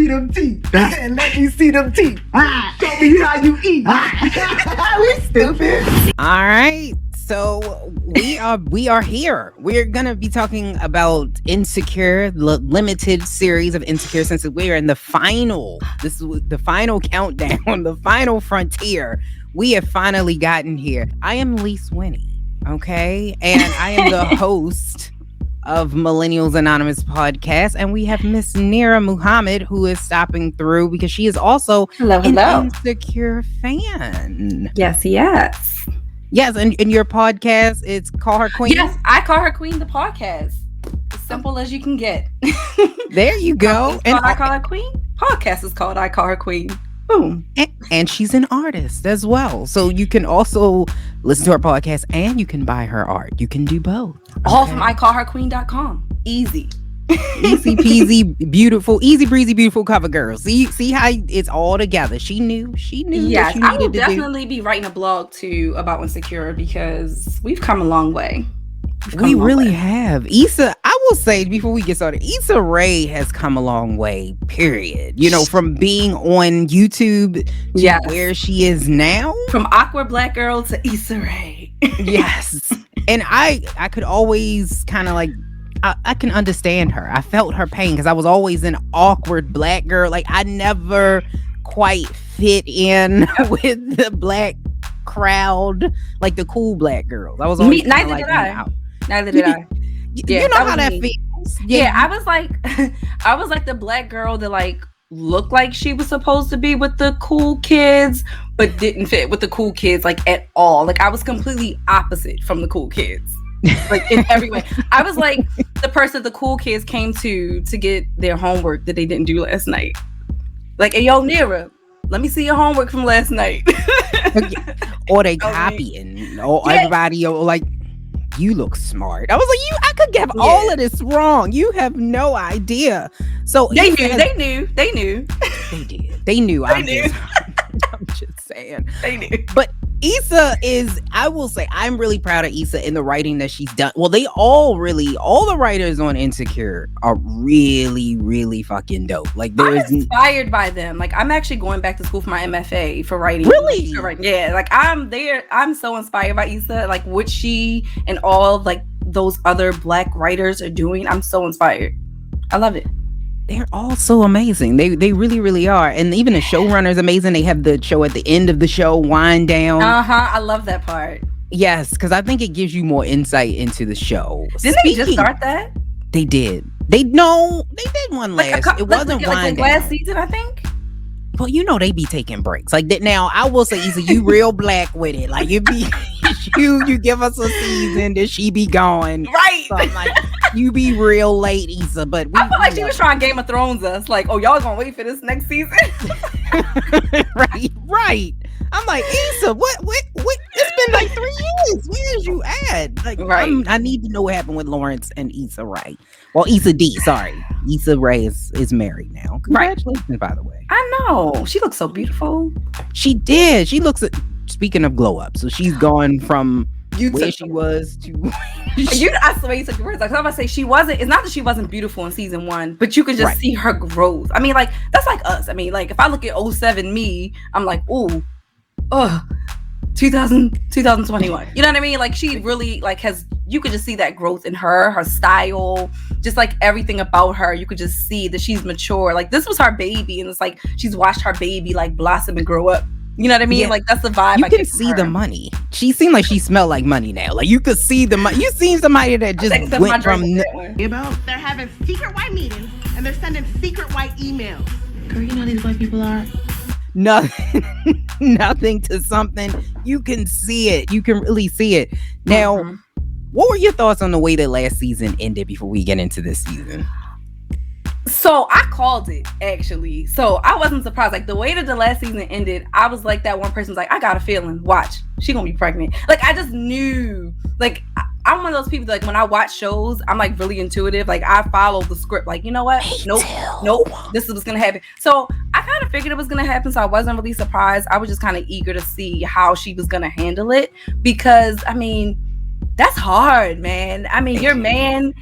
see them teeth. And let me see them teeth. Show me how you eat. We stupid. All right. So we are here. We're gonna be talking about Insecure, the limited series of Insecure, since we're in the final. This is the final countdown, the final frontier. We have finally gotten here. I am Leise Nerra, okay, and I am the host of Millennials Anonymous podcast, and we have Miss Nerra Muhammad, who is stopping through because she is also an Insecure fan. Yes. Yes, and in your podcast, it's Call Her Queen. Yes, I Call Her Queen, the podcast. As simple as you can get. There you go. And I Call Her Queen. Podcast is called I Call Her Queen. Boom. And she's an artist as well. So you can also listen to her podcast and you can buy her art. You can do both. All from iCallHerQueen.com. Easy. Easy peasy, beautiful, easy breezy, beautiful cover girl. See how it's all together. She knew. Yes, I will definitely be writing a blog too about Insecure because we've come a long way. We really have. Issa, I will say before we get started, Issa Rae has come a long way, period. You know, from being on YouTube to where she is now. From awkward black girl to Issa Rae. Yes. And I could always kind of like, I can understand her. I felt her pain because I was always an awkward black girl. Like I never quite fit in with the black crowd, like the cool black girls. I was always neither did I. Yeah, you know how that feels. Yeah, I was like the black girl that like looked like she was supposed to be with the cool kids, but didn't fit with the cool kids like at all. Like I was completely opposite from the cool kids. Like in every way. I was like the person the cool kids came to get their homework that they didn't do last night. Like, hey, yo, Nerra, let me see your homework from last night. Or they copying. Or everybody like, you look smart. I was like, I could get all of this wrong. You have no idea. So they knew. They did. They knew. I'm just saying. They knew. But Issa is, I will say, I'm really proud of Issa in the writing that she's done. Well, all the writers on Insecure are really, really fucking dope. Like, I'm inspired by them. Like, I'm actually going back to school for my MFA for writing. Really? Yeah, like, I'm there. I'm so inspired by Issa. Like, what she and all, like, those other black writers are doing. I'm so inspired. I love it. They're all so amazing. They really, really are. And even the showrunner is amazing. They have the show at the end of the show, wind down. I love that part. Yes, because I think it gives you more insight into the show. Didn't they just start that? They did. They did one last. It wasn't wind down. Last season, I think. Well, you know they be taking breaks. Like that. Now, I will say, Issa, you real black with it. Like you be, you give us a season, then she be gone. Right. So I'm like, you be real late, Issa. But I feel like she was trying Game of Thrones us. Like, oh, y'all gonna wait for this next season? Right. I'm like, Issa, what? It's been like 3 years. Where's you at? Like, I need to know what happened with Lawrence and Issa Rae. Well, Issa D. Sorry, Issa Rae is married now. Congratulations, by the way. I know. She looks so beautiful. She did. She looks. Speaking of glow up, so she's gone from where she was to. I swear you took your words. Like I'm gonna say, she wasn't. It's not that she wasn't beautiful in season 1, but you could just see her growth. I mean, like that's like us. I mean, like if I look at 07 me, I'm like, 2021. You know what I mean? Like she really like has. You could just see that growth in her style, just like everything about her. You could just see that she's mature. Like this was her baby, and it's like she's watched her baby like blossom and grow up. You know what I mean? Yeah. Like that's the vibe. You can see the money. She seemed like she smelled like money now. Like you could see the money. You seen somebody that just went from. They're having secret white meetings and they're sending secret white emails. Girl, you know these white people are. Nothing to something. You can see it. You can really see it. Now, what were your thoughts on the way that last season ended before we get into this season? So I called it actually. So I wasn't surprised. Like the way that the last season ended, I was like that one person's like, I got a feeling. Watch, she gonna be pregnant. Like I just knew. Like I'm one of those people that, like when I watch shows, I'm like really intuitive. Like I follow the script. Like you know what? Nope. This is what's gonna happen. So I kind of figured it was gonna happen. So I wasn't really surprised. I was just kind of eager to see how she was gonna handle it because I mean, that's hard, man. I mean, your man.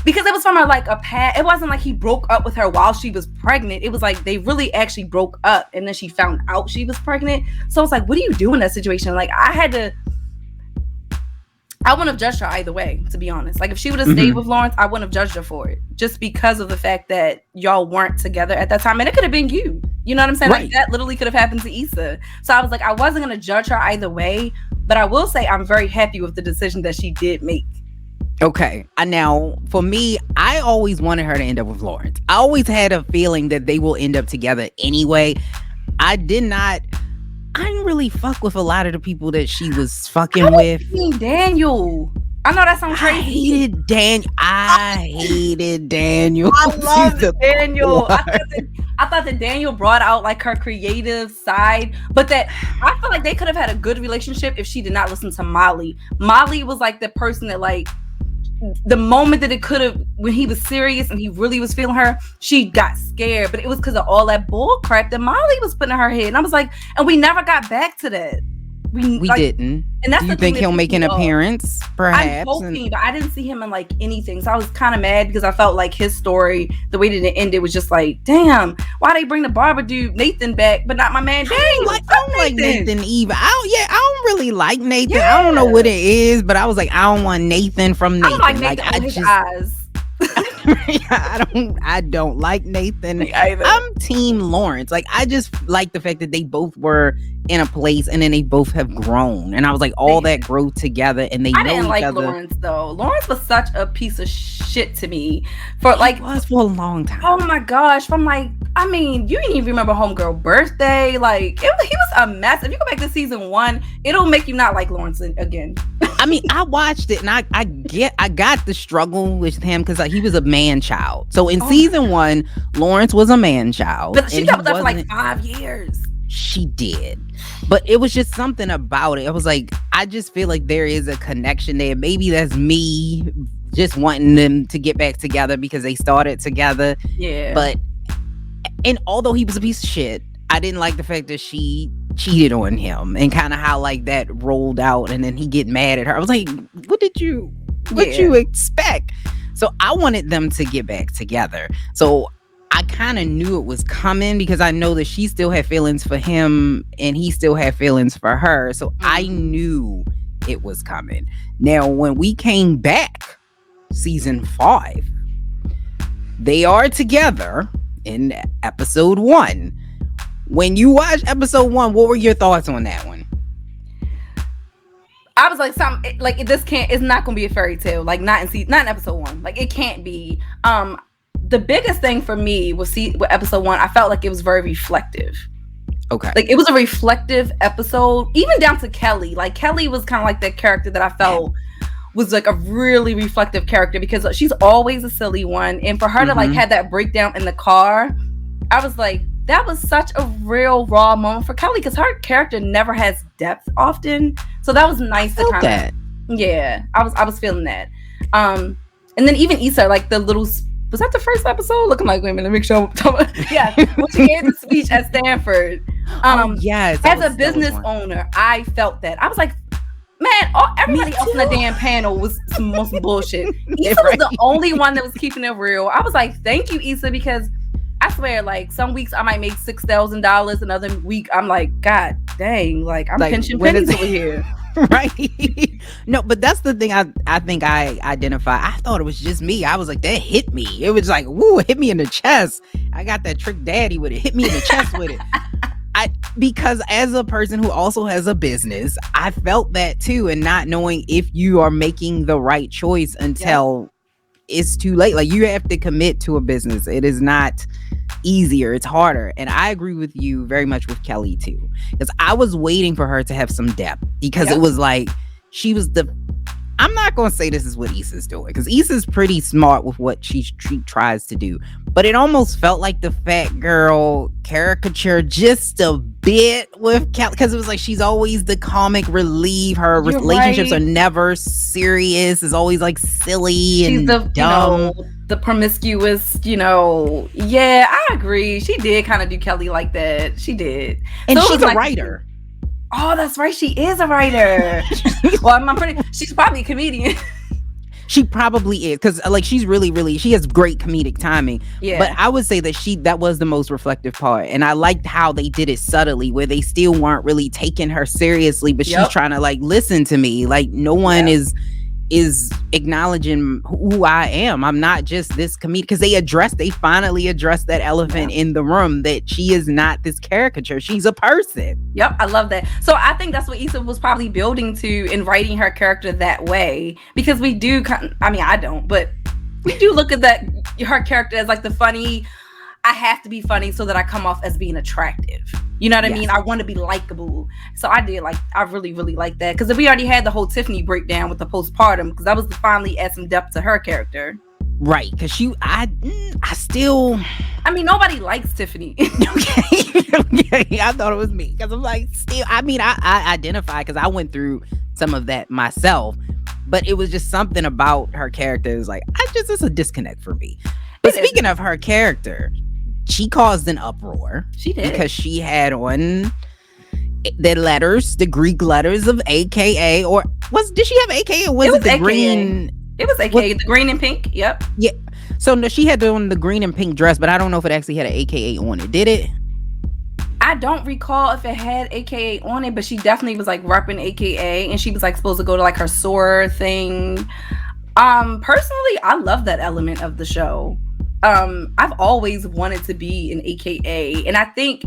because it was from a past. It wasn't like he broke up with her while she was pregnant. It was like they really actually broke up, and then she found out she was pregnant. So it's like, what do you do in that situation? Like I wouldn't have judged her either way, to be honest. Like if she would have stayed with Lawrence, I wouldn't have judged her for it, just because of the fact that y'all weren't together at that time, and it could have been you. You know what I'm saying? Right. Like that literally could have happened to Issa. So I was like, I wasn't gonna judge her either way, but I will say I'm very happy with the decision that she did make. Okay. Now, for me, I always wanted her to end up with Lawrence. I always had a feeling that they will end up together anyway. I didn't really fuck with a lot of the people that she was fucking with. Daniel. I know that sounds crazy. I hated Daniel. I love Daniel. I thought that Daniel brought out like her creative side, but that I feel like they could have had a good relationship if she did not listen to Molly. Molly was like the person that like the moment that it could have, when he was serious and he really was feeling her, she got scared, but it was because of all that bull crap that Molly was putting in her head. And I was like, and we never got back to that. We didn't. And that's, do you think he'll make an appearance? Perhaps. I'm hoping, but I didn't see him in like anything. So I was kind of mad because I felt like his story, the way that it ended, was just like, damn, why they bring the barber dude Nathan back, but not my man Daniel? I don't like Nathan either. I don't really like Nathan. Yeah. I don't know what it is, but I was like, I don't want Nathan from Nathan. I don't like Nathan his eyes. I don't like Nathan either. I'm team Lawrence. Like I just like the fact that they both were in a place and then they both have grown, and I was like, all that growth together, and I didn't like other. Lawrence though. Lawrence was such a piece of shit to me for like, he was for a long time. Oh my gosh, from like, I mean, you didn't even remember Homegirl birthday. Like he was a mess. If you go back to season 1, it'll make you not like Lawrence again. I mean, I watched it and I got the struggle with him because like, he was a man child. So in season 1, Lawrence was a man child. But she kept that for like 5 years. She did. But it was just something about it. I was like, I just feel like there is a connection there. Maybe that's me just wanting them to get back together because they started together. Yeah. But, and although he was a piece of shit, I didn't like the fact that she cheated on him and kind of how like that rolled out, and then he get mad at her. I was like, what you expect? So I wanted them to get back together. So I kind of knew it was coming because I know that she still had feelings for him and he still had feelings for her. So I knew it was coming. Now, when we came back, season 5, they are together in episode 1. When you watched episode 1, what were your thoughts on that one? I was like, it's not gonna be a fairy tale. Like not in episode 1. Like it can't be. The biggest thing for me with episode 1, I felt like it was very reflective. Okay. Like it was a reflective episode, even down to Kelly. Like Kelly was kind of like that character that I felt was like a really reflective character because she's always a silly one. And for her to like have that breakdown in the car, I was like, that was such a real raw moment for Kelly because her character never has depth often. So that was nice to kind of, yeah, I was feeling that. And then even Issa, like the little, was that the first episode? Looking like, wait a minute, let me make sure. Yeah, when she gave the speech at Stanford. Yes. As a business owner, I felt that. I was like, man, everybody else in the damn panel was some most bullshit. Issa was the only one that was keeping it real. I was like, thank you, Issa, because I swear, like some weeks I might make $6,000. Another week I'm like, God dang, like I'm pinching pennies over here. Right. No, but that's the thing I think I identify. I thought it was just me. I was like, that hit me. It was like, woo, it hit me in the chest. I got that Trick Daddy with it. Hit me in the chest with it. Because as a person who also has a business, I felt that too, and not knowing if you are making the right choice until it's too late. Like you have to commit to a business. It is not easier, it's harder. And I agree with you very much with Kelly too, because I was waiting for her to have some depth because it was like she was I'm not going to say this is what Issa's doing because Issa's pretty smart with what she tries to do, but it almost felt like the fat girl caricature just a bit with Kelly because it was like she's always the comic relief. Her relationships are never serious. It's always like silly and dumb. The promiscuous, yeah, I agree. She did kind of do Kelly like that. She did. And so she's a writer. Oh, that's right. She is a writer. Well, she's probably a comedian. She probably is, because like she's really she has great comedic timing. Yeah. But I would say that that was the most reflective part, and I liked how they did it subtly, where they still weren't really taking her seriously, but she's trying to like listen to me. Like no one is acknowledging who I am. I'm not just this comedian, because they finally addressed that elephant in the room, that she is not this caricature. She's a person. Yep, I love that. So I think that's what Issa was probably building to in writing her character that way, because we do I don't, but we do look at her character as like the funny, I have to be funny so that I come off as being attractive. You know what I mean? I want to be likable. So I really like that, because we already had the whole Tiffany breakdown with the postpartum, because that was to finally add some depth to her character. Right, because I mean, nobody likes Tiffany. Okay, I thought it was me, because I'm like, still, I mean, I identify, because I went through some of that myself, but it was just something about her character. It was like, it's a disconnect for me. But speaking of her character, she caused an uproar. She did, because she had on the Greek letters of AKA, or did she have AKA, or was it the AKA. green? It was AKA, the green and pink. Yep. Yeah. So no, she had on the green and pink dress, but I don't know if it actually had an AKA on it. Did it? I don't recall if it had AKA on it, but she definitely was like repping AKA, and she was like supposed to go to like her SOAR thing. Personally, I love that element of the show. I've always wanted to be an AKA, and I think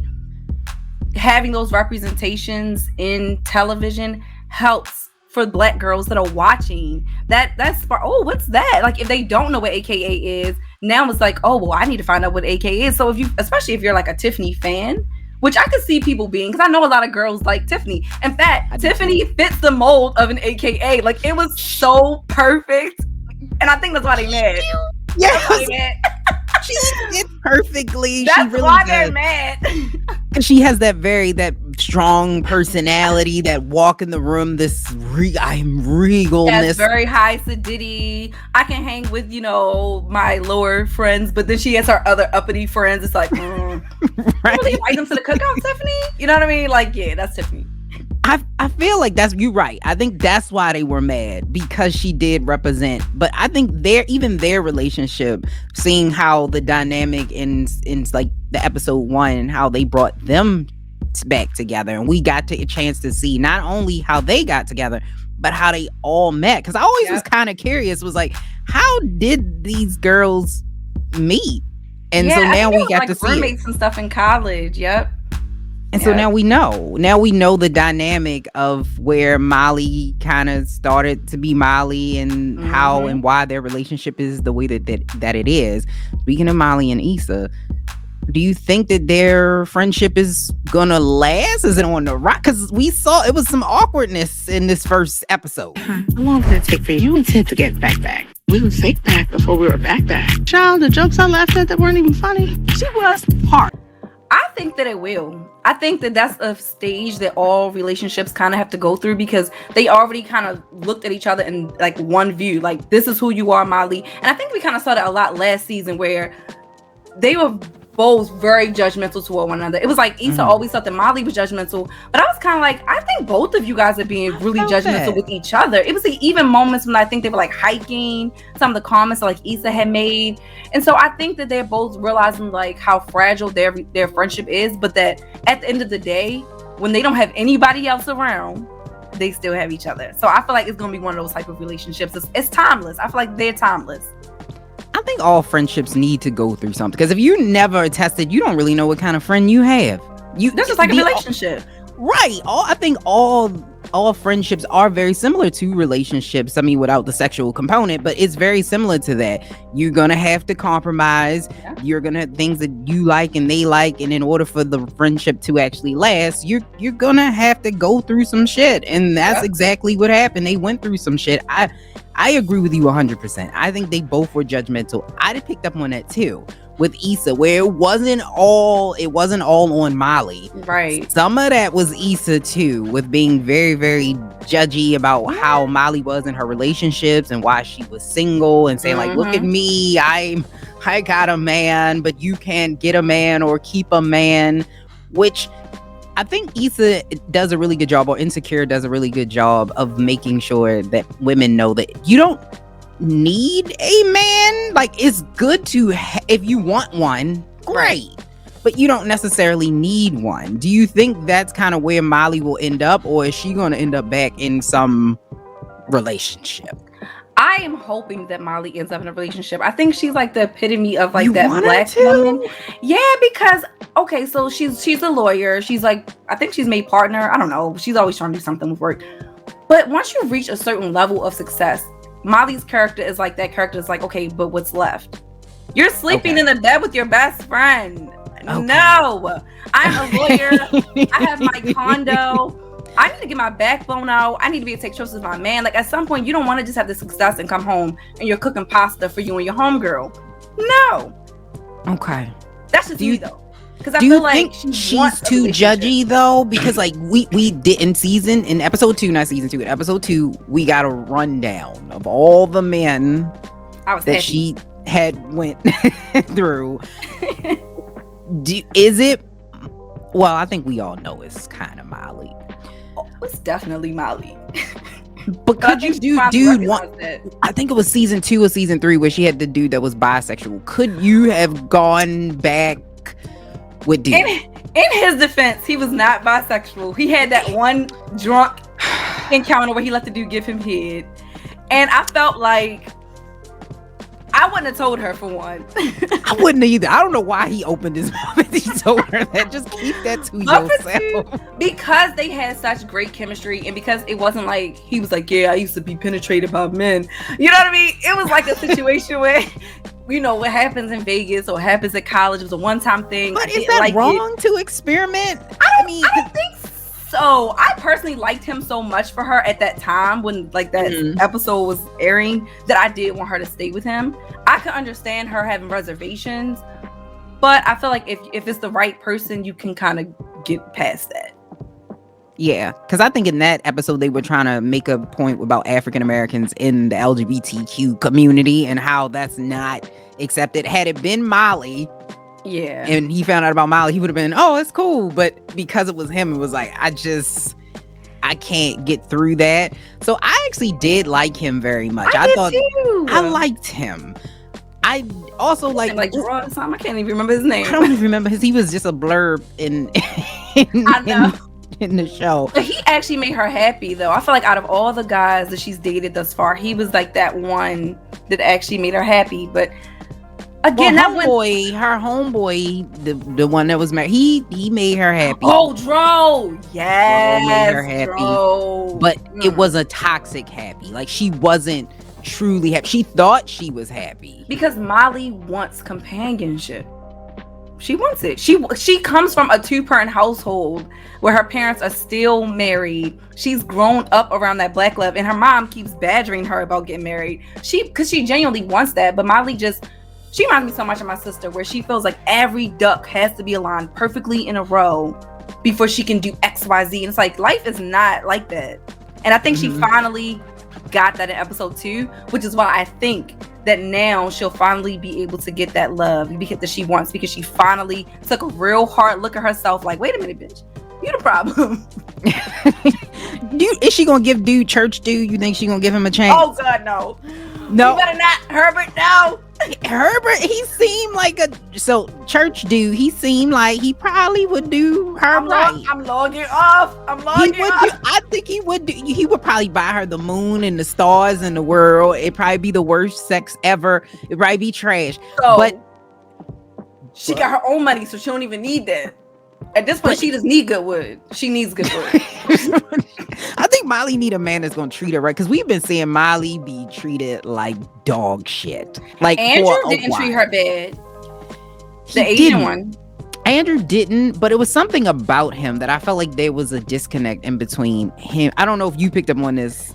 having those representations in television helps for Black girls that are watching that's what's that? Like, if they don't know what AKA is, now it's like, oh well, I need to find out what AKA is. So especially if you're like a Tiffany fan, which I could see people being, because I know a lot of girls like Tiffany. In fact, Tiffany fits the mold of an AKA. Like, it was so perfect, and I think that's why they mad. Yes. She did perfectly. That's she really why did. they're mad. Because she has that strong personality, that walk in the room, I'm regalness. Yes, very high acidity. I can hang with, my lower friends, but then she has her other uppity friends. It's like, right. You really invite them to the cookout, Tiffany? You know what I mean? Like, yeah, that's Tiffany. I feel like you're right. I think that's why they were mad, because she did represent. But I think their relationship, seeing how the dynamic in like the episode 1, how they brought them back together, and we got a chance to see not only how they got together, but how they all met. Because I always was kind of curious, was like, how did these girls meet? And so now we got to see roommates and stuff in college. Yep. And so now we know the dynamic of where Molly kind of started to be Molly, and how and why their relationship is the way that it is. Speaking of Molly and Issa, do you think that their friendship is gonna last? Is it on the rock? Because we saw it was some awkwardness in this first episode. How long did it take for you and Ted to get back? We were fake back before we were back. Child, the jokes I laughed at that weren't even funny. She was hard. I think that it will. I think that that's a stage that all relationships kind of have to go through, because they already kind of looked at each other in like one view. Like, this is who you are, Molly. And I think we kind of saw that a lot last season, where they were both very judgmental toward one another. It was like Issa always thought that Molly was judgmental, but I was kind of like, I think both of you guys are being really judgmental with each other. It was even moments when I think they were like hiking some of the comments that like Issa had made. And so I think that they're both realizing like how fragile their friendship is, but that at the end of the day, when they don't have anybody else around, they still have each other. So I feel like it's going to be one of those type of relationships. It's timeless. I feel like they're timeless. I think all friendships need to go through something, because if you never tested, you don't really know what kind of friend you have. This is like a relationship, right? I think all friendships are very similar to relationships. I mean, without the sexual component, but it's very similar to that. You're gonna have to compromise. Yeah. You're gonna have things that you like and they like, and in order for the friendship to actually last, you're gonna have to go through some shit, and that's exactly what happened. They went through some shit. I agree with you 100%. I think they both were judgmental. I picked up on that too with Issa, where it wasn't all on Molly. Right. Some of that was Issa too, with being very, very judgy about how Molly was in her relationships and why she was single, and saying like, look at me, I got a man, but you can't get a man or keep a man, which I think Issa does a really good job, or Insecure does a really good job of making sure that women know that you don't need a man. Like, it's good to if you want one, great, but you don't necessarily need one. Do you think that's kind of where Molly will end up, or is she going to end up back in some relationship? I am hoping that Molly ends up in a relationship. I think she's like the epitome of like You that want black her to? woman. Yeah, because okay, so she's a lawyer. She's like, I think she's made partner. I don't know. She's always trying to do something with work. But once you reach a certain level of success, Molly's character is like that character is like, okay, but what's left? You're sleeping in the bed with your best friend. Okay. No, I'm a lawyer. I have my condo. I need to get my backbone out. I need to be able to take trips with my man. Like, at some point, you don't want to just have the success and come home and you're cooking pasta for you and your homegirl. No. Okay. That's just me, though. Because I Do feel you like think she's too judgy, though? Because, like, we did in episode 2, not season 2, in episode 2, we got a rundown of all the men that she had went through. Is it? Well, I think we all know it's kind of Molly. It's definitely Molly. But could you dude one? I think it was season 2 or season 3 where she had the dude that was bisexual. Could you have gone back with dude? In his defense, he was not bisexual. He had that one drunk encounter where he let the dude give him head, and I felt like I wouldn't have told her for one. I wouldn't either. I don't know why he opened his mouth and he told her that. Just keep that to yourself. Because they had such great chemistry, and because it wasn't like he was like, yeah, I used to be penetrated by men. You know what I mean? It was like a situation where, you know, what happens in Vegas or happens at college. It was a one-time thing. But is that wrong to experiment? I don't think so. I personally liked him so much for her at that time when like that episode was airing that I did want her to stay with him. I could understand her having reservations, but I feel like if it's the right person, you can kind of get past that. Yeah, because I think in that episode they were trying to make a point about African Americans in the LGBTQ community and how that's not accepted. Had it been Molly, yeah, and he found out about Molly, he would have been, oh, it's cool. But because it was him, it was like, I can't get through that. So I actually did like him very much. I thought too. I liked him. I also like Gerard or something. I can't even remember his name. I don't even remember he was just a blurb in the show. But he actually made her happy though. I feel like out of all the guys that she's dated thus far, he was like that one that actually made her happy. But again, her homeboy, the one that was married, he made her happy. Oh, Dro, yes, made her happy. Dro. But it was a toxic happy. Like, she wasn't truly happy. She thought she was happy because Molly wants companionship. She wants it. She comes from a 2-parent household where her parents are still married. She's grown up around that black love, and her mom keeps badgering her about getting married. Because she genuinely wants that, but Molly she reminds me so much of my sister, where she feels like every duck has to be aligned perfectly in a row before she can do X, Y, Z. And it's like, life is not like that. And I think she finally got that in episode 2, which is why I think that now she'll finally be able to get that love that she wants, because she finally took a real hard look at herself like, wait a minute, bitch, you the problem. Is she gonna give dude church dude? You think she gonna give him a chance? Oh God, no. You better not. Herbert, no. Herbert, he seemed like church dude. He seemed like he probably would do her right. I'm logging off. I think he would do. He would probably buy her the moon and the stars in the world. It'd probably be the worst sex ever. It'd probably be trash. But she got her own money, so she don't even need that. At this point, she just need Goodwood. She needs Goodwood. I think Molly need a man that's gonna treat her right, because we've been seeing Molly be treated like dog shit. Like, Andrew didn't treat her bad. The Asian one. Andrew didn't, but it was something about him that I felt like there was a disconnect in between him. I don't know if you picked up on this.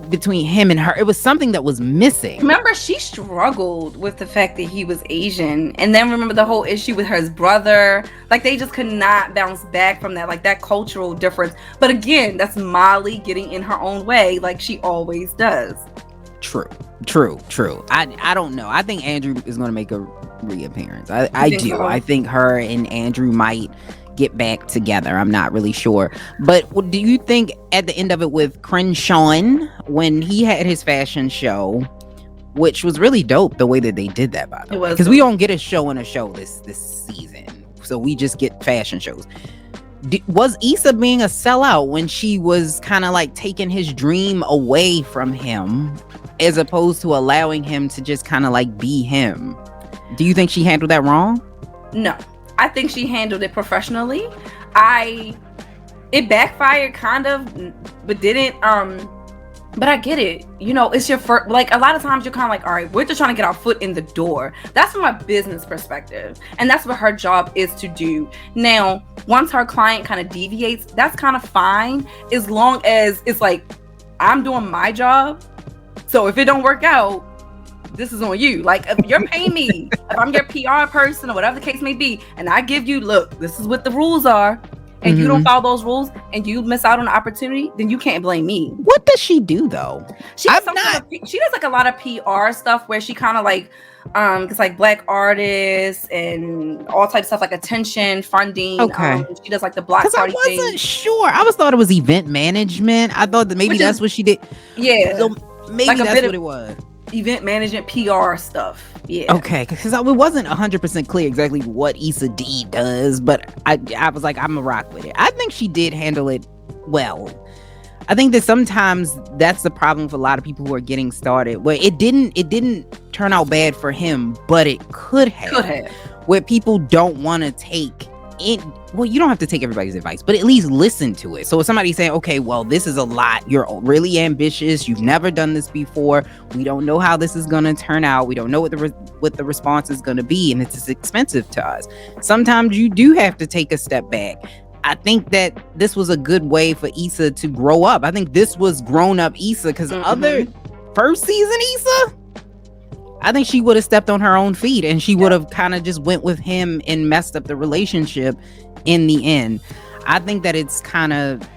Between him and her, it was something that was missing. Remember, she struggled with the fact that he was Asian, and then remember the whole issue with her brother. Like, they just could not bounce back from that, like that cultural difference. But again, that's Molly getting in her own way, like she always does. True. I don't know. I think Andrew is going to make a reappearance. I do. So? I think her and Andrew might get back together. I'm not really sure. But do you think at the end of it with Crenshaw, when he had his fashion show, which was really dope the way that they did that, by the way. Because we don't get a show this season, so we just get fashion shows. Was Issa being a sellout when she was kind of like taking his dream away from him, as opposed to allowing him to just kind of like be him? Do you think she handled that wrong? No, I think she handled it professionally. It backfired kind of, but didn't. But I get it. You know, it's your first. Like a lot of times, you're kind of like, all right, we're just trying to get our foot in the door. That's from a business perspective, and that's what her job is to do. Now, once her client kind of deviates, that's kind of fine, as long as it's like, I'm doing my job. So if it don't work out, this is on you. Like, if you're paying me, if I'm your PR person or whatever the case may be, and I give you, look, this is what the rules are, and you don't follow those rules, and you miss out on the opportunity, then you can't blame me. What does she do though? She does like a lot of PR stuff where she kind of like, it's like black artists and all types of stuff, like attention, funding. Okay. She does like the block party thing. I wasn't sure. I thought it was event management. I thought that maybe that's what she did. Yeah. So maybe like that's what it was. Event management, PR stuff. Yeah. Okay, because it wasn't 100% clear exactly what Issa D does, but I was like, I'm a rock with it. I think she did handle it well. I think that sometimes that's the problem with a lot of people who are getting started. Where it didn't turn out bad for him, but it could have. Where people don't want to take it. Well, you don't have to take everybody's advice, but at least listen to it. So if somebody's saying, okay, well, this is a lot, you're really ambitious, you've never done this before, we don't know how this is going to turn out, we don't know what the response is going to be, and it's expensive to us. Sometimes you do have to take a step back. I think that this was a good way for Issa to grow up. I think this was grown up Issa, because other first season Issa, I think she would have stepped on her own feet, and she would have kind of just went with him and messed up the relationship in the end. I think that it's kind of,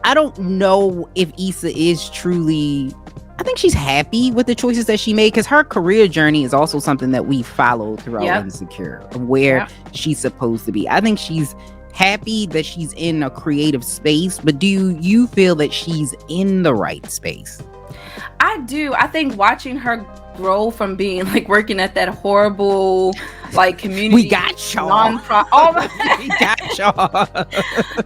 I don't know if Issa is truly, I think she's happy with the choices that she made, because her career journey is also something that we follow throughout Insecure, of where she's supposed to be. I think she's happy that she's in a creative space, but do you feel that she's in the right space? I do. I think watching her grow from being like working at that horrible like community, we got y'all. We got y'all.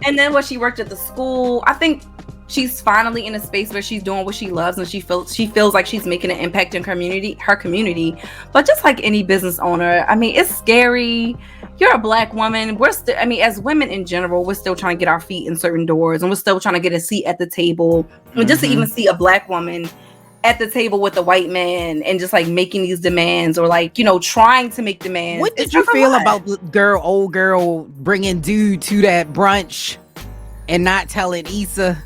And then when she worked at the school, I think she's finally in a space where she's doing what she loves, and she feels like she's making an impact in her community. But just like any business owner, I mean, it's scary. You're a black woman. As women in general, we're still trying to get our feet in certain doors, and we're still trying to get a seat at the table. And just to even see a black woman at the table with a white man and just like making these demands, or like, you know, trying to make demands. What did you feel about the old girl bringing dude to that brunch and not telling Issa?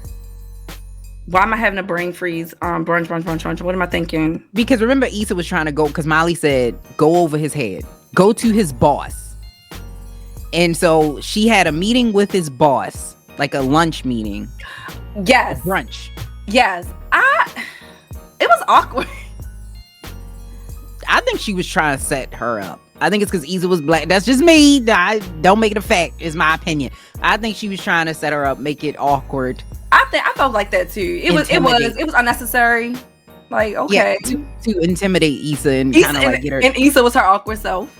Why am I having a brain freeze? Brunch. What am I thinking? Because remember, Issa was trying to go, because Molly said, go over his head, go to his boss. And so she had a meeting with his boss, like a lunch meeting. Yes. Brunch. Yes. It was awkward. I think she was trying to set her up. I think it's because Issa was black. That's just me. I don't make it a fact. Is my opinion. I think she was trying to set her up, make it awkward. I felt like that too. It was unnecessary. Like, okay, to intimidate Issa and kind of like get her. And Issa was her awkward self.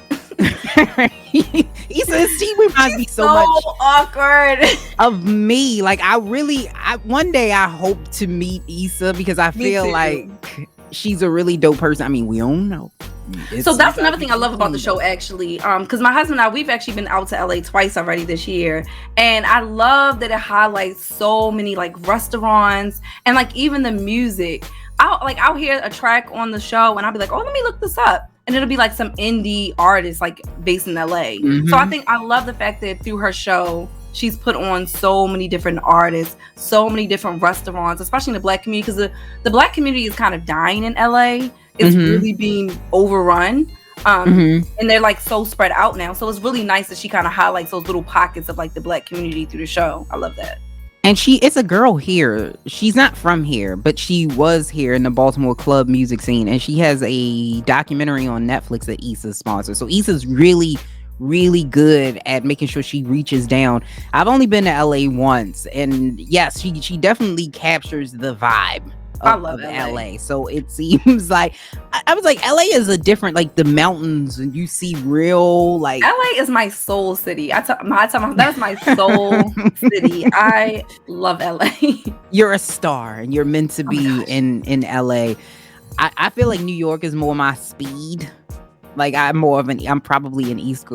Issa, she reminds me so much awkward of me. Like, one day I hope to meet Issa, because I feel like she's a really dope person. I mean, we don't know. So that's another thing I love about the show, actually, because my husband and I, we've actually been out to LA twice already this year, and I love that it highlights so many like restaurants and like even the music. I'll hear a track on the show and I'll be like, oh, let me look this up, and it'll be like some indie artist like based in LA. So I love the fact that through her show she's put on so many different artists, so many different restaurants, especially in the black community, because the black community is kind of dying in LA. It's really being overrun. And they're like so spread out now. So it's really nice that she kind of highlights those little pockets of like the black community through the show. I love that. And it's a girl here. She's not from here, but she was here in the Baltimore club music scene. And she has a documentary on Netflix that Issa's sponsored. So Issa's really, really good at making sure she reaches down. I've only been to LA once, and yes, she definitely captures the vibe I love of LA. LA. So it seems like I was like, LA is a different, like the mountains, and you see real like LA is my soul city. I tell myself that is my soul city. I love LA. you're a star and you're meant to Oh my be gosh. in LA. I feel like New York is more my speed. Like I'm probably an East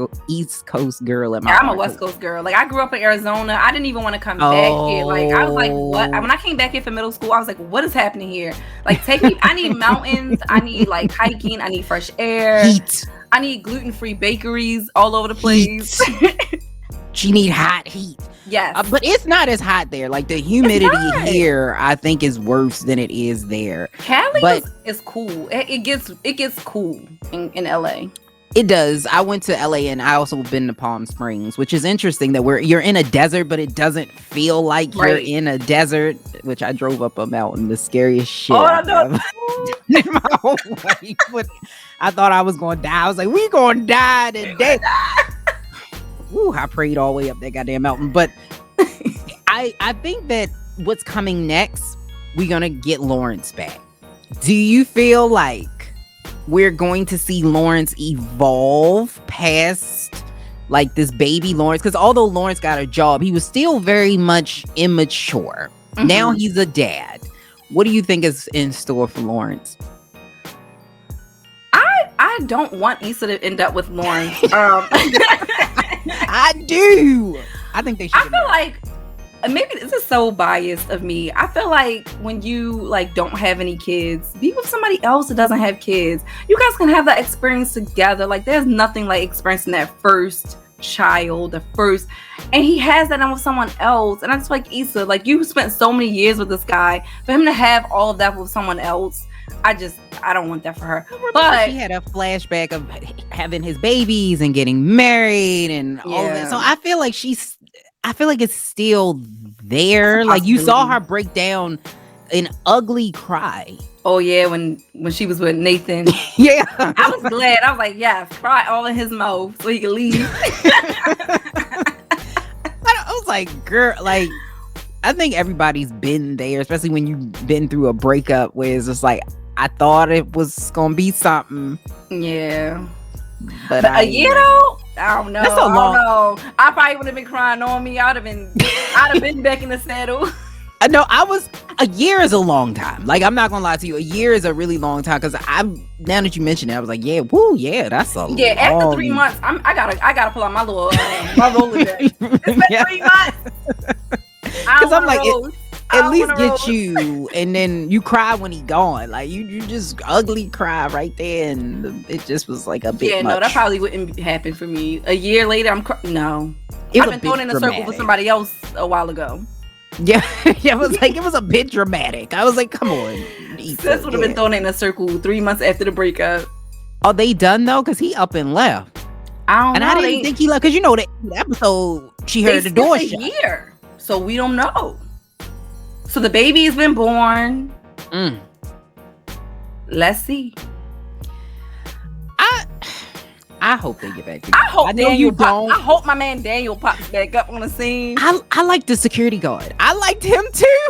Coast girl at my I'm a heart. West Coast girl. Like I grew up in Arizona. I didn't even want to come back here. Like I was like, what? When I came back here for middle school, I was like, what is happening here? Like take me. I need mountains. I need like hiking. I need fresh air. Heat. I need gluten-free bakeries all over the place. She need hot heat. Yes. But it's not as hot there. Like the humidity here, I think is worse than it is there. Cali is cool. It gets cool in LA. It does. I went to LA and I also been to Palm Springs, which is interesting that you're in a desert, but it doesn't feel like you're in a desert. Which I drove up a mountain, the scariest shit I've ever in my whole life. But I thought I was going to die. I was like, we going to die today. Woo, I prayed all the way up that goddamn mountain. But I think that what's coming next, we're going to get Lawrence back. Do you feel like we're going to see Lawrence evolve past like this baby Lawrence? Because although Lawrence got a job, he was still very much immature. Mm-hmm. Now he's a dad. What do you think is in store for Lawrence? I don't want Issa to end up with Lawrence. I do. I think they should. I feel like maybe this is so biased of me. I feel like when you like don't have any kids, be with somebody else that doesn't have kids. You guys can have that experience together. Like there's nothing like experiencing that first child, and he has that with someone else. And I just like Issa, like you spent so many years with this guy, for him to have all of that with someone else, I don't want that for her. But she had a flashback of having his babies and getting married and all that. So I feel like it's still there. Like you saw her break down an ugly cry. Oh yeah, when she was with Nathan. Yeah. I was glad. I was like, yes, cry all in his mouth so he could leave. I was like, girl, like I think everybody's been there, especially when you've been through a breakup where it's just like, I thought it was gonna be something. Yeah. But a year though? I don't know. That's a long. I don't know. I probably would have been crying on me. I'd have been back in the saddle. No, a year is a long time. Like, I'm not gonna lie to you. A year is a really long time because now that you mentioned it, I was like, yeah, that's a long. After 3 months, I gotta pull out my little Rolodex. It's been 3 months. Because I'm like, at least get you, and then you cry when he gone. Like you just ugly cry right there, and it just was like a bit. Yeah, much. No, that probably wouldn't happen for me. A year later, no. I've been thrown in a circle with somebody else a while ago. Yeah, it was a bit dramatic. I was like, come on. Sis would have been thrown in a circle 3 months after the breakup. Are they done though? Because he up and left. I didn't think he left because the episode she heard the door shut. Year, so we don't know. So the baby has been born. Let's see. I hope they get back together. I hope my man Daniel pops back up on the scene. I like the security guard. I liked him too.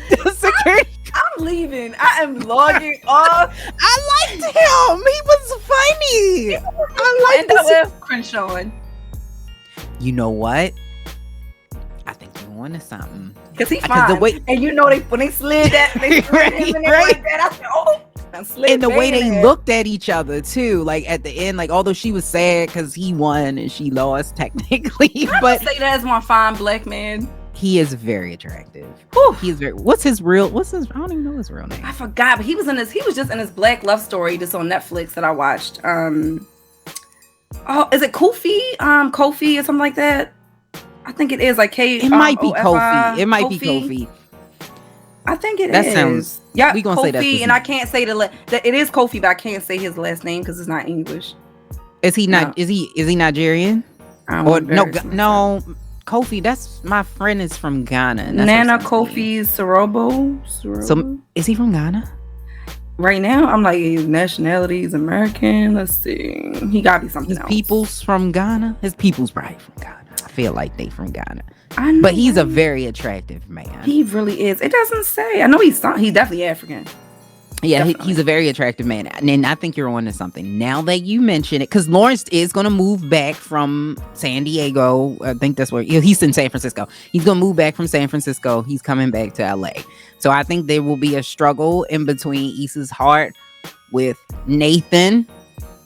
The security. I'm leaving. I am logging off. I liked him. He was funny. I liked with Crenshaw. You know what? I think you're on to something. Because he's fine. When they slid that, they slid him in there like that. I said, oh. And the way they looked at each other too, like at the end, like although she was sad because he won and she lost technically, but say that as my fine black man. He is very attractive. He is very. I don't even know his real name. I forgot, but he was just in this black love story just on Netflix that I watched. Is it Kofi? Kofi or something like that. I think it is like K. It might be Kofi. It might be Kofi. I think it is. That sounds. Yeah, we gonna Kofi, say that. And I can't say it is Kofi, but I can't say his last name because it's not English. Is he not? No. Is he Nigerian? Or no, Kofi. That's my friend is from Ghana. Nana Kofi Sorobo. So is he from Ghana? Right now, I'm like his nationality is American. Let's see. He gotta be something else. People's from Ghana. His people's probably from Ghana. I feel like they from Ghana. I know, but he's a right? very attractive man. He really is. It doesn't say. I know he's definitely African. Yeah, Definitely. he's a very attractive man. And I think you're on to something. Now that you mention it, because Lawrence is going to move back from San Diego. I think that's where he's in San Francisco. He's going to move back from San Francisco. He's coming back to LA. So I think there will be a struggle in between Issa's heart with Nathan,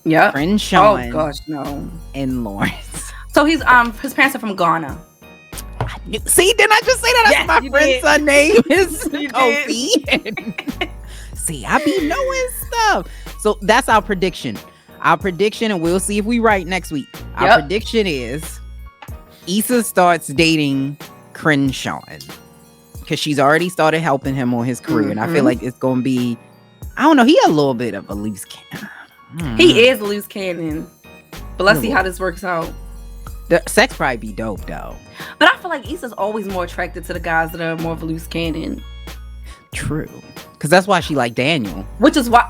Yep. Crenshaw, Oh gosh, no. and Lawrence. So his parents are from Ghana. See, didn't I just say that? That's Yes, my you friend's did. son name is You Kofi. See, I be knowing stuff. So that's our prediction. Our prediction, and we'll see if we right next week. Our Yep. prediction is Issa starts dating Crenshaw because she's already started helping him on his career. And I feel like it's going to be, I don't know, he a little bit of a loose cannon. He is a loose cannon. But let's see how this works out. The sex probably be dope though. But I feel like Issa's always more attracted to the guys that are more of a loose cannon. True. Because that's why she like Daniel. Which is why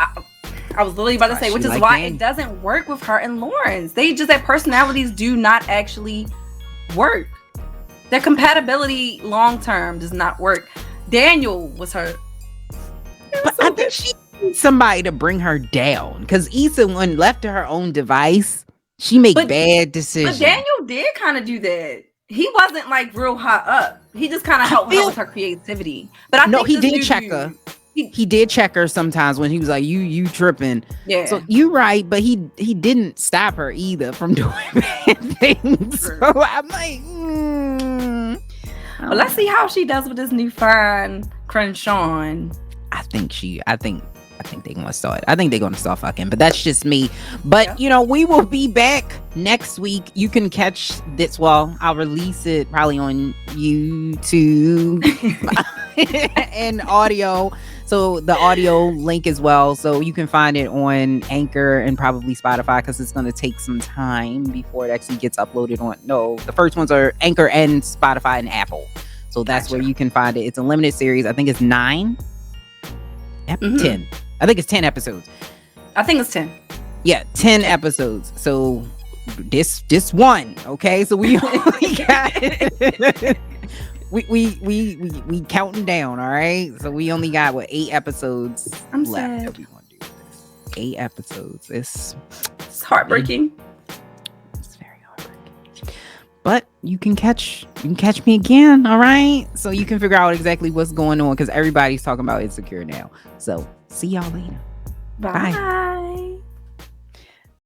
I was literally about to say, She which is like why Daniel. it doesn't work with her and Lawrence. Their personalities do not actually work. Their compatibility long term does not work. Daniel was her. But I think she needs somebody to bring her down. Because Issa, when left to her own device, she make bad decisions. But Daniel did kind of do that. He wasn't like real high up. He just kind of helped her with her creativity. But I think he this did new check dude- her. He did check her sometimes when he was like, you tripping. Yeah. So you right, but he didn't stop her either from doing bad things. True. So I'm like, Well, let's see how she does with this new fine Crenshaw. I think they're gonna start. I think they're gonna start fucking, but that's just me. But we will be back next week. You can catch this. Well, I'll release it probably on YouTube and audio. So the audio link as well. So you can find it on Anchor and probably Spotify because it's gonna take some time before it actually gets uploaded on. No, the first ones are Anchor and Spotify and Apple. So that's where you can find it. It's a limited series. I think it's 9. 10. I think it's 10 episodes. I think it's 10. Yeah, 10 episodes. So this one, okay? So we only got we counting down, all right? So we only got 8 episodes I'm left sad. that we want to do with this. 8 episodes. It's heartbreaking. It's very heartbreaking. But you can catch me again, all right? So you can figure out exactly what's going on because everybody's talking about Insecure now. So see y'all later. Bye.